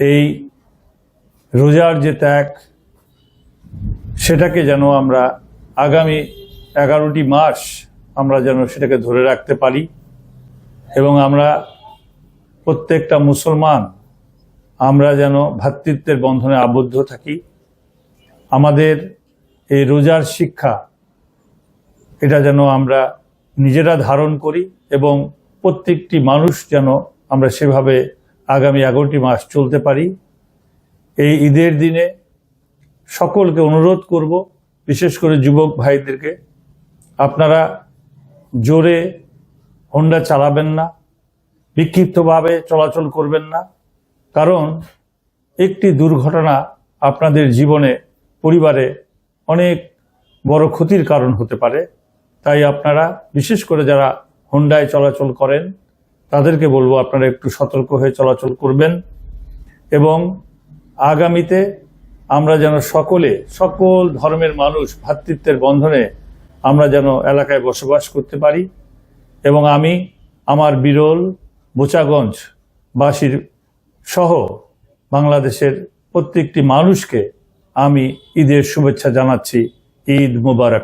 এই রোজার যে ত্যাগ সেটাকে যেন আমরা আগামী 11টি মাস আমরা যেন সেটাকে ধরে রাখতে পারি এবং আমরা প্রত্যেকটা মুসলমান আমরা যেন ভ্রাতৃত্বের বন্ধনে আবদ্ধ থাকি। আমাদের এই রোজার শিক্ষা এটা যেন আমরা নিজেরা ধারণ করি এবং প্রত্যেকটি মানুষ যেন আমরা সেভাবে আগামী 11টি মাস চলতে পারি। এই ঈদের দিনে সকলকে অনুরোধ করব, বিশেষ করে যুবক ভাইদেরকে, আপনারা জোরে হোন্ডা চালাবেন না, বিক্ষিপ্তভাবে চলাচল করবেন না, কারণ একটি দুর্ঘটনা আপনাদের জীবনে পরিবারে অনেক বড় ক্ষতির কারণ হতে পারে। তাই আপনারা বিশেষ করে যারা হোন্ডায় চলাচল করেন তাদেরকে বলবো আপনারা একটু সতর্ক হয়ে চলাচল করবেন এবং আগামীতে আমরা যেন সকল ধর্মের মানুষ ভ্রাতৃত্বের বন্ধনে আমরা যেন এলাকায় বসবাস করতে পারি। এবং আমি আমার বিরল বোচাগঞ্জ বাসীর সহ বাংলাদেশের প্রত্যেকটি মানুষকে আমি ঈদের শুভেচ্ছা জানাচ্ছি। ঈদ মুবারক।